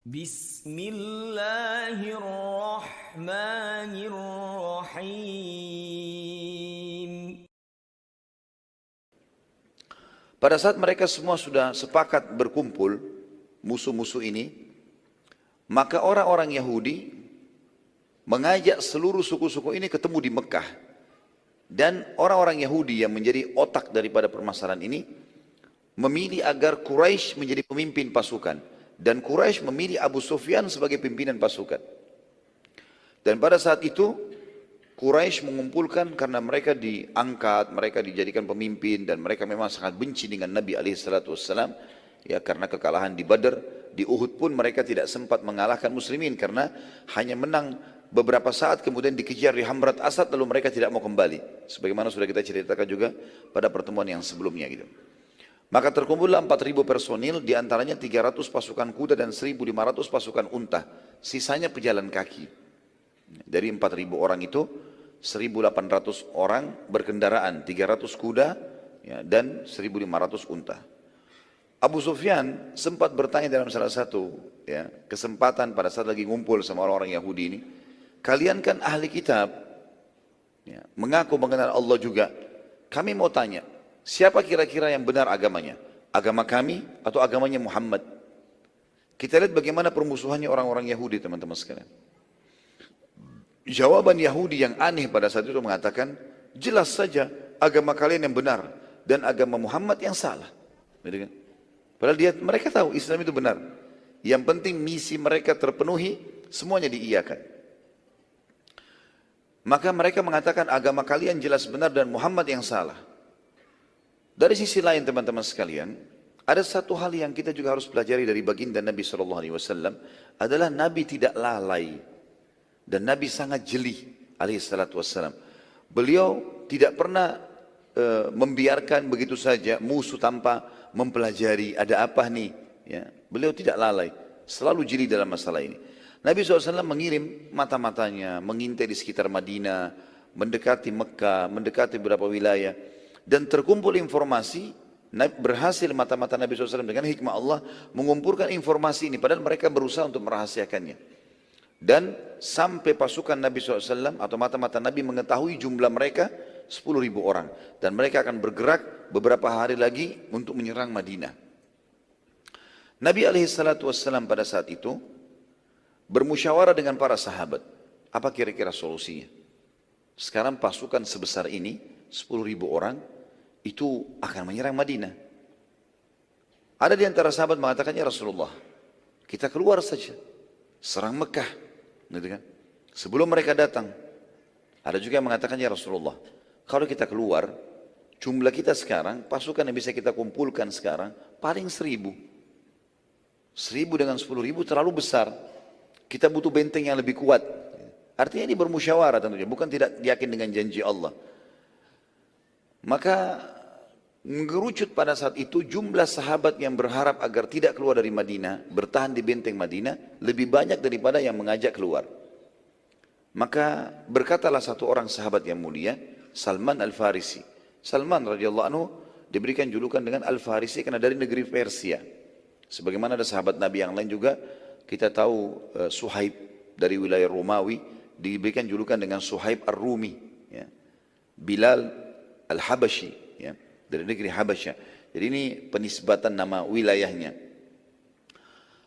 Bismillahirrahmanirrahim. Pada saat mereka semua sudah sepakat berkumpul, musuh-musuh ini, maka orang-orang Yahudi mengajak seluruh suku-suku ini ketemu di Mekah. Dan orang-orang Yahudi yang menjadi otak daripada permasalahan ini, memilih agar Quraisy menjadi pemimpin pasukan. Dan Quraisy memilih Abu Sufyan sebagai pimpinan pasukan. Dan pada saat itu, Quraisy mengumpulkan karena mereka diangkat, mereka dijadikan pemimpin dan mereka memang sangat benci dengan Nabi SAW. Ya, karena kekalahan di Badar, di Uhud pun mereka tidak sempat mengalahkan muslimin karena hanya menang beberapa saat kemudian dikejar di Hamrat Asad lalu mereka tidak mau kembali. Sebagaimana sudah kita ceritakan juga pada pertemuan yang sebelumnya gitu. Maka terkumpullah 4.000 personil, diantaranya 300 pasukan kuda dan 1.500 pasukan unta. Sisanya pejalan kaki. Dari 4.000 orang itu, 1.800 orang berkendaraan, 300 kuda ya, dan 1.500 unta. Abu Sufyan sempat bertanya dalam salah satu ya, kesempatan pada saat lagi ngumpul sama orang-orang Yahudi ini, kalian kan ahli kitab, ya, mengaku mengenal Allah juga. Kami mau tanya, siapa kira-kira yang benar agamanya? Agama kami atau agamanya Muhammad? Kita lihat bagaimana permusuhannya orang-orang Yahudi, teman-teman sekalian. Jawaban Yahudi yang aneh pada saat itu mengatakan, jelas saja agama kalian yang benar dan agama Muhammad yang salah. Padahal mereka tahu Islam itu benar. Yang penting misi mereka terpenuhi, semuanya diiyakan. Maka mereka mengatakan agama kalian jelas benar dan Muhammad yang salah. Dari sisi lain teman-teman sekalian, ada satu hal yang kita juga harus pelajari dari baginda Nabi SAW adalah Nabi tidak lalai dan Nabi sangat jeli alaihissalam. Beliau tidak pernah membiarkan begitu saja musuh tanpa mempelajari ada apa nih. Ya. Beliau tidak lalai, selalu jeli dalam masalah ini. Nabi SAW mengirim mata-matanya, mengintai di sekitar Madinah, mendekati Mekah, mendekati beberapa wilayah. Dan terkumpul informasi, berhasil mata-mata Nabi SAW dengan hikmah Allah mengumpulkan informasi ini, padahal mereka berusaha untuk merahasiakannya. Dan sampai pasukan Nabi SAW atau mata-mata Nabi mengetahui jumlah mereka 10.000 orang. Dan mereka akan bergerak beberapa hari lagi untuk menyerang Madinah. Nabi SAW pada saat itu bermusyawarah dengan para sahabat. Apa kira-kira solusinya? Sekarang pasukan sebesar ini, 10.000 orang, itu akan menyerang Madinah. Ada di antara sahabat mengatakan, ya Rasulullah, kita keluar saja, serang Mekah, gitu kan? Sebelum mereka datang. Ada juga yang mengatakan, ya Rasulullah, kalau kita keluar, jumlah kita sekarang, pasukan yang bisa kita kumpulkan sekarang, paling 1.000. 1.000 dengan 10.000 terlalu besar. Kita butuh benteng yang lebih kuat. Artinya ini bermusyawarah tentunya, bukan tidak yakin dengan janji Allah. Maka mengerucut pada saat itu jumlah sahabat yang berharap agar tidak keluar dari Madinah, bertahan di benteng Madinah, lebih banyak daripada yang mengajak keluar. Maka berkatalah satu orang sahabat yang mulia, Salman Al-Farisi. Salman radhiyallahu anhu diberikan julukan dengan Al-Farisi karena dari negeri Persia. Sebagaimana ada sahabat Nabi yang lain juga, kita tahu Suhaib dari wilayah Romawi diberikan julukan dengan Suhaib Ar-Rumi. Ya. Bilal Al-Habashi, ya, dari negeri Habasya. Jadi ini penisbatan nama wilayahnya.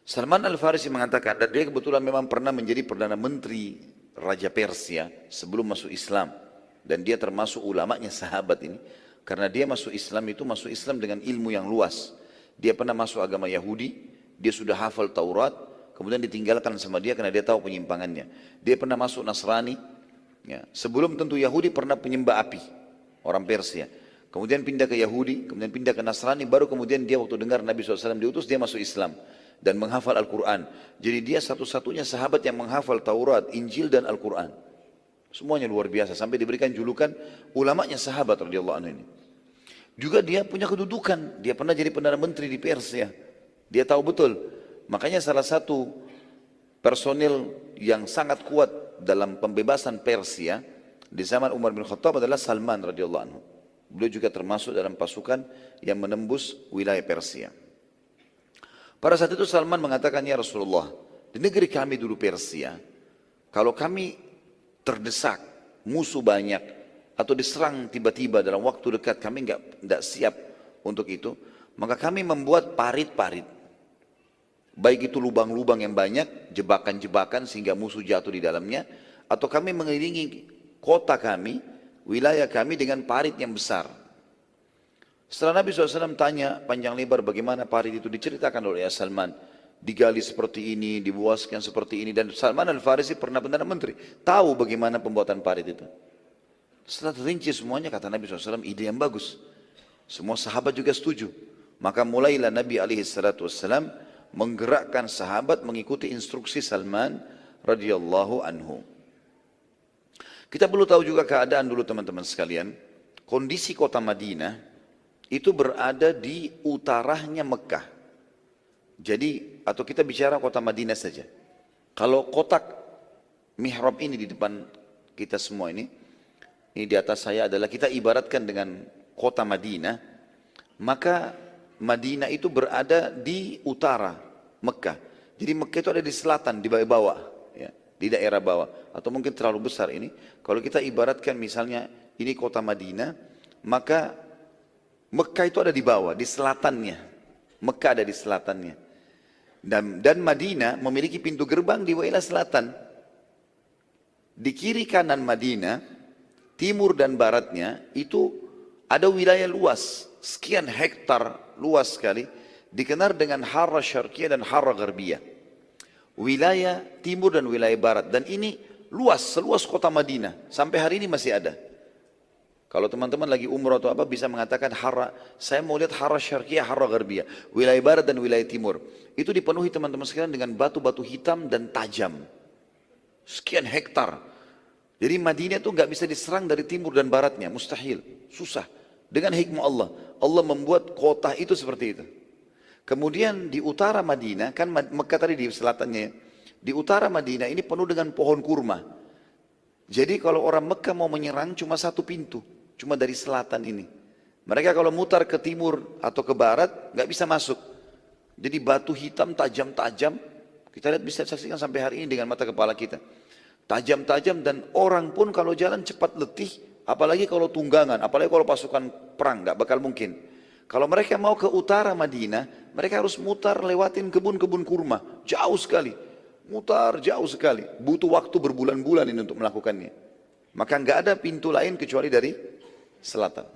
Salman Al-Farisi mengatakan, dan dia kebetulan memang pernah menjadi Perdana Menteri Raja Persia sebelum masuk Islam. Dan dia termasuk ulamanya sahabat ini. Karena dia masuk Islam itu masuk Islam dengan ilmu yang luas. Dia pernah masuk agama Yahudi, dia sudah hafal Taurat, kemudian ditinggalkan sama dia karena dia tahu penyimpangannya. Dia pernah masuk Nasrani, ya, sebelum tentu Yahudi pernah penyembah api. Orang Persia. Kemudian pindah ke Yahudi, kemudian pindah ke Nasrani, baru kemudian dia waktu dengar Nabi SAW diutus, dia masuk Islam. Dan menghafal Al-Quran. Jadi dia satu-satunya sahabat yang menghafal Taurat, Injil dan Al-Quran. Semuanya luar biasa. Sampai diberikan julukan ulamanya sahabat radhiyallahu anhu ini. Juga dia punya kedudukan. Dia pernah jadi Perdana Menteri di Persia. Dia tahu betul. Makanya salah satu personil yang sangat kuat dalam pembebasan Persia di zaman Umar bin Khattab adalah Salman radhiyallahu anhu. Beliau juga termasuk dalam pasukan yang menembus wilayah Persia. Pada saat itu Salman mengatakan, ya Rasulullah, Di negeri kami dulu Persia, kalau kami terdesak, musuh banyak, atau diserang tiba-tiba dalam waktu dekat, kami nggak siap untuk itu, maka kami membuat parit-parit. Baik itu lubang-lubang yang banyak, jebakan-jebakan sehingga musuh jatuh di dalamnya, atau kami mengelilingi kota kami, wilayah kami dengan parit yang besar. Setelah Nabi SAW tanya panjang lebar bagaimana parit itu, diceritakan oleh Salman. Digali seperti ini, dibuaskan seperti ini, dan Salman Al-Farisi pernah Perdana Menteri, tahu bagaimana pembuatan parit itu. Setelah terinci semuanya, kata Nabi SAW, ide yang bagus. Semua sahabat juga setuju. Maka mulailah Nabi SAW menggerakkan sahabat mengikuti instruksi Salman radhiyallahu anhu. Kita perlu tahu juga keadaan dulu teman-teman sekalian. Kondisi kota Madinah itu berada di utaranya Mekah. Jadi, atau kita bicara kota Madinah saja. Kalau kotak mihrab ini di depan kita semua ini di atas saya adalah kita ibaratkan dengan kota Madinah, maka Madinah itu berada di utara Mekah. Jadi Mekah itu ada di selatan, di bawah, ya, di daerah bawah. Atau mungkin terlalu besar ini. Kalau kita ibaratkan misalnya ini kota Madinah, maka Mekah itu ada di bawah, di selatannya. Mekah ada di selatannya. Dan Madinah memiliki pintu gerbang di wilayah selatan. Di kiri kanan Madinah, timur dan baratnya itu ada wilayah luas, sekian hektar luas sekali, dikenal dengan Harra Syarqiyah dan Harra Gharbiyah. Wilayah timur dan wilayah barat, dan ini luas, seluas kota Madinah, sampai hari ini masih ada. Kalau teman-teman lagi umrah atau apa bisa mengatakan saya mau lihat Harra Syarqiyah, Harra Gharbiyah, wilayah barat dan wilayah timur. Itu dipenuhi teman-teman sekalian dengan batu-batu hitam dan tajam. Sekian hektar. Jadi Madinah itu nggak bisa diserang dari timur dan baratnya, mustahil, susah. Dengan hikmah Allah, Allah membuat kota itu seperti itu. Kemudian di utara Madinah, kan Mekah tadi di selatannya, di utara Madinah ini penuh dengan pohon kurma. Jadi kalau orang Mekah mau menyerang cuma satu pintu, cuma dari selatan ini. Mereka kalau mutar ke timur atau ke barat nggak bisa masuk. Jadi batu hitam tajam-tajam, kita lihat bisa saksikan sampai hari ini dengan mata kepala kita. Tajam-tajam, dan orang pun kalau jalan cepat letih, apalagi kalau tunggangan, apalagi kalau pasukan perang, nggak bakal mungkin. Kalau mereka mau ke utara Madinah, mereka harus mutar lewatin kebun-kebun kurma, jauh sekali. Mutar jauh sekali, butuh waktu berbulan-bulan ini untuk melakukannya. Maka nggak ada pintu lain kecuali dari selatan.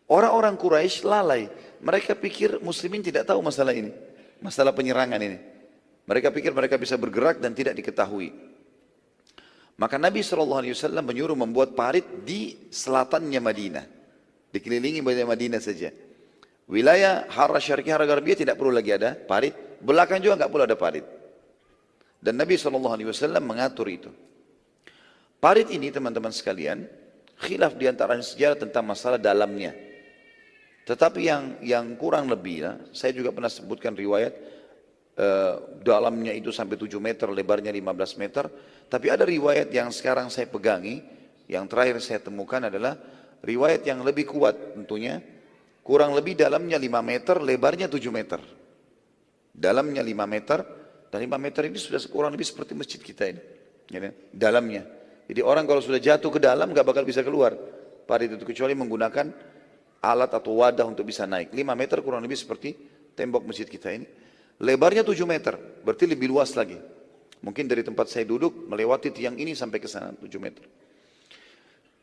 Orang-orang Quraisy lalai, mereka pikir muslimin tidak tahu masalah ini, masalah penyerangan ini. Mereka pikir mereka bisa bergerak dan tidak diketahui. Maka Nabi SAW menyuruh membuat parit di selatannya Madinah, dikelilingi wilayah Madinah saja. Wilayah Harra Syarqiyah, Harra Gharbiyah tidak perlu lagi ada parit, belakang juga nggak perlu ada parit. Dan Nabi SAW mengatur itu. Parit ini teman-teman sekalian, khilaf di antara sejarah tentang masalah dalamnya. Tetapi yang kurang lebih, saya juga pernah sebutkan riwayat, dalamnya itu sampai 7 meter, lebarnya 15 meter. Tapi ada riwayat yang sekarang saya pegangi, yang terakhir saya temukan adalah riwayat yang lebih kuat tentunya. Kurang lebih dalamnya 5 meter, lebarnya 7 meter. Dalamnya 5 meter, dan 5 meter ini sudah kurang lebih seperti masjid kita ini. Ya, dalamnya. Jadi orang kalau sudah jatuh ke dalam nggak bakal bisa keluar. Parit itu kecuali menggunakan alat atau wadah untuk bisa naik. 5 meter kurang lebih seperti tembok masjid kita ini. Lebarnya 7 meter, berarti lebih luas lagi. Mungkin dari tempat saya duduk melewati tiang ini sampai ke sana 7 meter.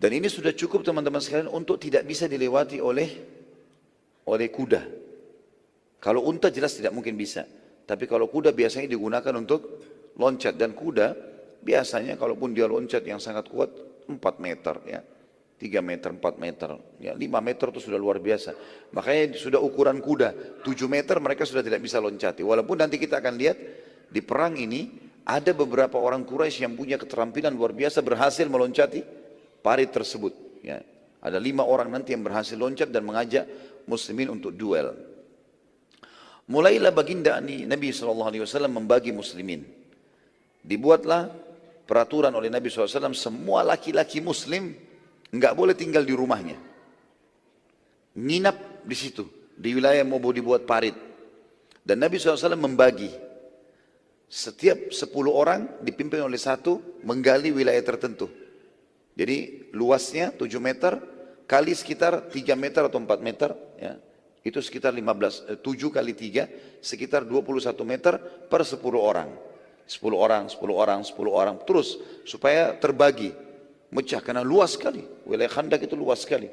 Dan ini sudah cukup teman-teman sekalian untuk tidak bisa dilewati oleh kuda. Kalau unta jelas tidak mungkin bisa. Tapi kalau kuda biasanya digunakan untuk loncat, dan kuda biasanya kalaupun dia loncat yang sangat kuat 4 meter ya. 3 meter, 4 meter, ya 5 meter itu sudah luar biasa. Makanya sudah ukuran kuda, 7 meter mereka sudah tidak bisa loncati. Walaupun nanti kita akan lihat di perang ini, ada beberapa orang Quraisy yang punya keterampilan luar biasa berhasil meloncati parit tersebut. Ya. Ada 5 orang nanti yang berhasil loncat dan mengajak muslimin untuk duel. Mulailah baginda Nabi SAW membagi muslimin. Dibuatlah peraturan oleh Nabi SAW, semua laki-laki muslim nggak boleh tinggal di rumahnya, nginap di situ, di wilayah yang mau dibuat parit. Dan Nabi SAW membagi, Setiap 10 orang dipimpin oleh satu menggali wilayah tertentu. Jadi luasnya 7 meter kali sekitar 3 meter atau 4 meter, ya. Itu sekitar 7 kali 3, sekitar 21 meter per 10 orang. 10 orang, 10 orang, 10 orang, terus supaya terbagi, mecah, karena luas sekali. Wilayah Khandak itu luas sekali.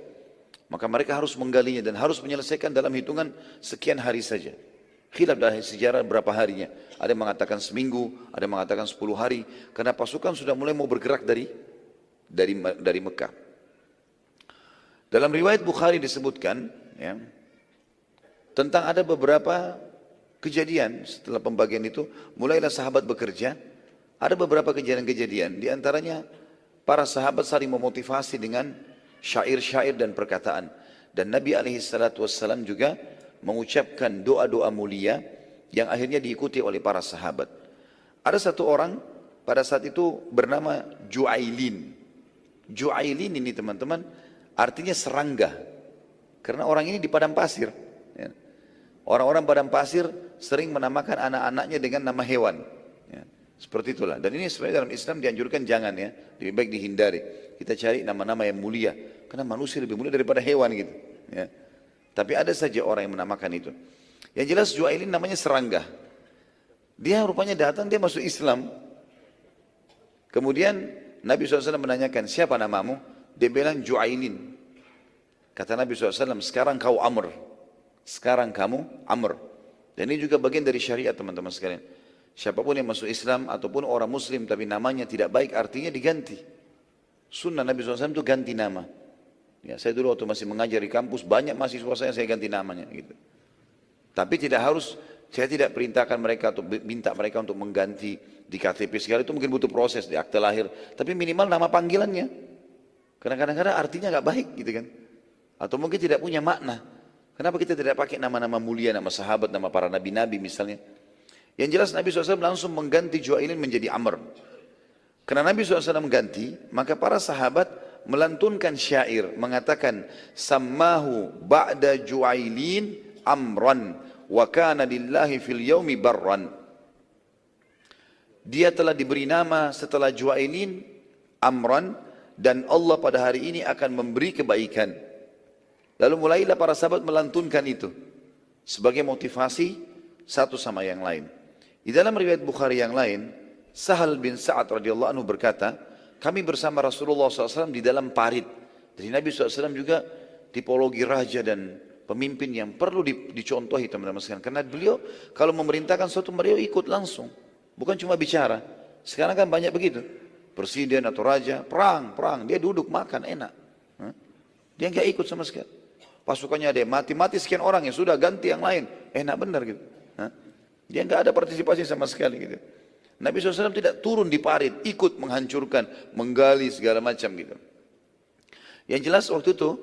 Maka mereka harus menggalinya dan harus menyelesaikan dalam hitungan sekian hari saja. Khilaf dalam sejarah berapa harinya. Ada yang mengatakan seminggu, ada yang mengatakan 10 hari. Karena pasukan sudah mulai mau bergerak dari Mekah. Dalam riwayat Bukhari disebutkan, ya, tentang ada beberapa kejadian setelah pembagian itu, mulailah sahabat bekerja. Ada beberapa kejadian-kejadian, di antaranya para sahabat saling memotivasi dengan syair-syair dan perkataan. Dan Nabi SAW juga mengucapkan doa-doa mulia yang akhirnya diikuti oleh para sahabat. Ada satu orang pada saat itu bernama Ju'ailin. Ju'ailin ini teman-teman artinya serangga. Karena orang ini di padang pasir. Ya. Orang-orang padang pasir sering menamakan anak-anaknya dengan nama hewan. Ya. Seperti itulah. Dan ini sebenarnya dalam Islam dianjurkan jangan, ya. Lebih baik dihindari. Kita cari nama-nama yang mulia. Karena manusia lebih mulia daripada hewan gitu. Ya. Tapi ada saja orang yang menamakan itu. Yang jelas Ju'ailin namanya serangga. Dia rupanya datang, dia masuk Islam. Kemudian Nabi SAW menanyakan, siapa namamu? Dia bilang Ju'ailin. Kata Nabi SAW, sekarang kau Amr. Sekarang kamu Amr. Dan ini juga bagian dari syariat teman-teman sekalian. Siapapun yang masuk Islam ataupun orang Muslim tapi namanya tidak baik, artinya diganti. Sunnah Nabi SAW itu ganti nama. Ya, saya dulu waktu masih mengajar di kampus, banyak mahasiswa saya ganti namanya. Gitu. Tapi tidak harus, saya tidak perintahkan mereka atau minta mereka untuk mengganti di KTP segala, itu mungkin butuh proses di akte lahir. Tapi minimal nama panggilannya. Karena kadang-kadang artinya nggak baik gitu kan. Atau mungkin tidak punya makna. Kenapa kita tidak pakai nama-nama mulia, nama sahabat, nama para nabi-nabi misalnya. Yang jelas Nabi SAW langsung mengganti Ju'ailin menjadi Amr. Karena Nabi SAW mengganti, maka para sahabat melantunkan syair mengatakan sammahu ba'da Ju'ailin amran wa kana lillahi fil yaumi barran. Dia telah diberi nama setelah Ju'ailin Amran, dan Allah pada hari ini akan memberi kebaikan. Lalu mulailah para sahabat melantunkan itu sebagai motivasi satu sama yang lain. Di dalam riwayat Bukhari yang lain, Sahal bin Sa'ad radhiyallahu anhu berkata, kami bersama Rasulullah SAW di dalam parit. Jadi Nabi SAW juga tipologi raja dan pemimpin yang perlu dicontohi teman-teman sekalian. Karena beliau kalau memerintahkan sesuatu, beliau ikut langsung. Bukan cuma bicara. Sekarang kan banyak begitu. Presiden atau raja, perang. Dia duduk makan, enak. Dia nggak ikut sama sekali. Pasukannya ada yang mati sekian orang, ya sudah ganti yang lain. Enak benar gitu. Dia nggak ada partisipasi sama sekali gitu. Nabi SAW tidak turun di parit, ikut menghancurkan, menggali segala macam gitu. Yang jelas waktu itu,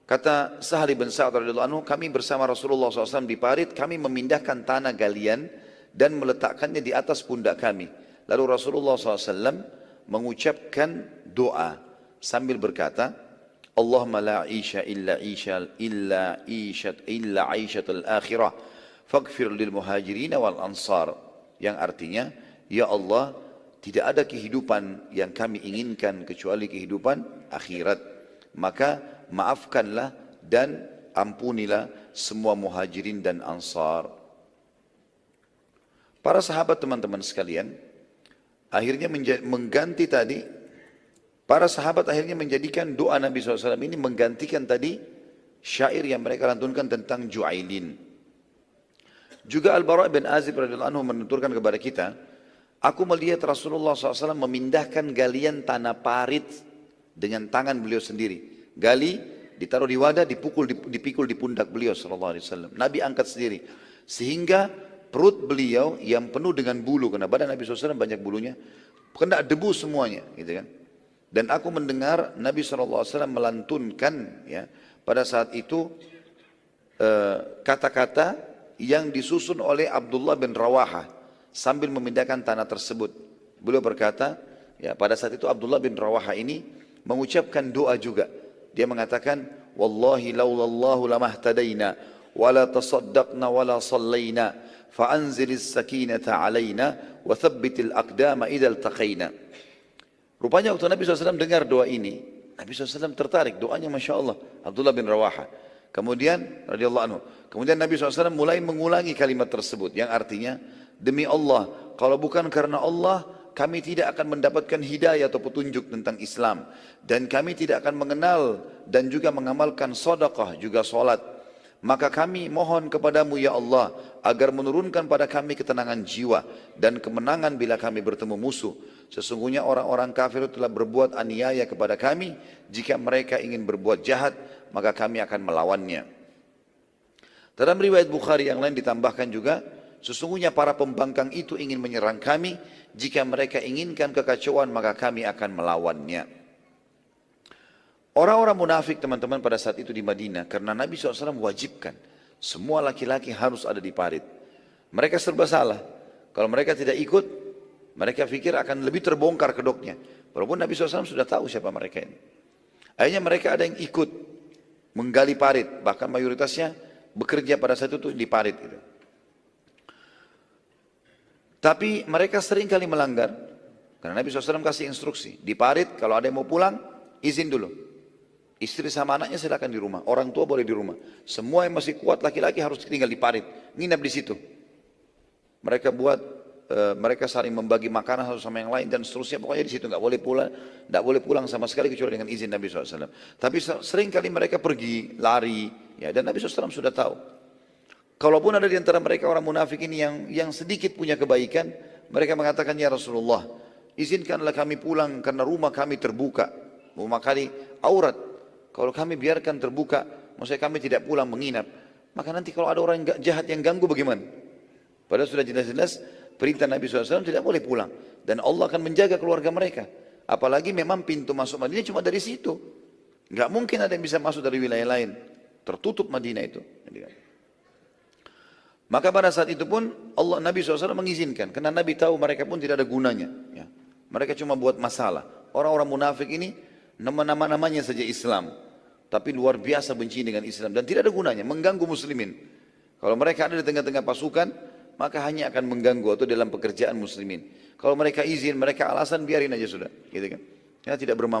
kata Sahal bin Sa'ad radhiyallahu anhu, kami bersama Rasulullah SAW di parit, kami memindahkan tanah galian dan meletakkannya di atas pundak kami. Lalu Rasulullah SAW mengucapkan doa sambil berkata, Allahumma la isha illa aishatul akhirah faghfir lil muhajirin wal ansar, yang artinya, ya Allah, tidak ada kehidupan yang kami inginkan kecuali kehidupan akhirat, maka maafkanlah dan ampunilah semua muhajirin dan ansar. Para sahabat teman-teman sekalian akhirnya mengganti tadi. Para sahabat akhirnya menjadikan doa Nabi SAW ini menggantikan tadi syair yang mereka lantunkan tentang Ju'ailin. Juga Al-Bara' bin Azib radhiyallahu anhu menuturkan kepada kita, aku melihat Rasulullah SAW memindahkan galian tanah parit dengan tangan beliau sendiri. Gali, ditaruh di wadah, dipikul di pundak beliau SAW. Nabi angkat sendiri. Sehingga perut beliau yang penuh dengan bulu, karena badan Nabi SAW banyak bulunya, kena debu semuanya, gitu kan. Dan aku mendengar Nabi SAW melantunkan, ya, pada saat itu kata-kata yang disusun oleh Abdullah bin Rawaha sambil memindahkan tanah tersebut. Beliau berkata, ya, pada saat itu Abdullah bin Rawaha ini mengucapkan doa juga. Dia mengatakan, Wallahi laulallahu lamahtadaina wala tasaddaqna wala sallayna fa'anzilis sakinata alaina wa thabbitil aqdama idza iltaqaina. Rupanya waktu Nabi SAW dengar doa ini, Nabi SAW tertarik, doanya Masya Allah, Abdullah bin Rawaha. Kemudian, radhiyallahu anhu, kemudian Nabi SAW mulai mengulangi kalimat tersebut, yang artinya, demi Allah, kalau bukan karena Allah, kami tidak akan mendapatkan hidayah atau petunjuk tentang Islam. Dan kami tidak akan mengenal dan juga mengamalkan sedekah, juga solat. Maka kami mohon kepadamu ya Allah, agar menurunkan pada kami ketenangan jiwa dan kemenangan bila kami bertemu musuh. Sesungguhnya orang-orang kafir telah berbuat aniaya kepada kami. Jika mereka ingin berbuat jahat, maka kami akan melawannya. Dalam riwayat Bukhari yang lain ditambahkan juga, sesungguhnya para pembangkang itu ingin menyerang kami. Jika mereka inginkan kekacauan, maka kami akan melawannya. Orang-orang munafik teman-teman pada saat itu di Madinah, karena Nabi SAW wajibkan semua laki-laki harus ada di parit. Mereka serba salah. Kalau mereka tidak ikut, mereka pikir akan lebih terbongkar kedoknya. Walaupun Nabi SAW sudah tahu siapa mereka ini. Akhirnya mereka ada yang ikut menggali parit, bahkan mayoritasnya bekerja pada saat itu di parit gitu. Tapi mereka sering kali melanggar, karena Nabi SAW kasih instruksi, di parit kalau ada yang mau pulang, izin dulu. Istri sama anaknya silakan di rumah, orang tua boleh di rumah. Semua yang masih kuat laki-laki harus tinggal di parit, nginap di situ. Mereka mereka saling membagi makanan satu sama yang lain dan seterusnya. Pokoknya di situ nggak boleh pulang sama sekali kecuali dengan izin Nabi SAW. Tapi sering kali mereka pergi, lari, ya, dan Nabi SAW sudah tahu. Kalaupun ada di antara mereka orang munafik ini yang sedikit punya kebaikan, mereka mengatakan, ya Rasulullah, izinkanlah kami pulang karena rumah kami terbuka, rumah kami aurat. Kalau kami biarkan terbuka, maksudnya kami tidak pulang menginap, maka nanti kalau ada orang jahat yang ganggu bagaimana? Padahal sudah jelas-jelas perintah Nabi SAW tidak boleh pulang. Dan Allah akan menjaga keluarga mereka. Apalagi memang pintu masuk Madinah cuma dari situ. Nggak mungkin ada yang bisa masuk dari wilayah lain. Tertutup Madinah itu. Maka pada saat itu pun Nabi SAW mengizinkan. Karena Nabi tahu mereka pun tidak ada gunanya. Ya. Mereka cuma buat masalah. Orang-orang munafik ini nama-namanya saja Islam. Tapi luar biasa benci dengan Islam. Dan tidak ada gunanya. Mengganggu muslimin. Kalau mereka ada di tengah-tengah pasukan, maka hanya akan mengganggu atau dalam pekerjaan muslimin. Kalau mereka izin, mereka alasan, biarin aja sudah. Gitu kan. Karena tidak bermanfaat.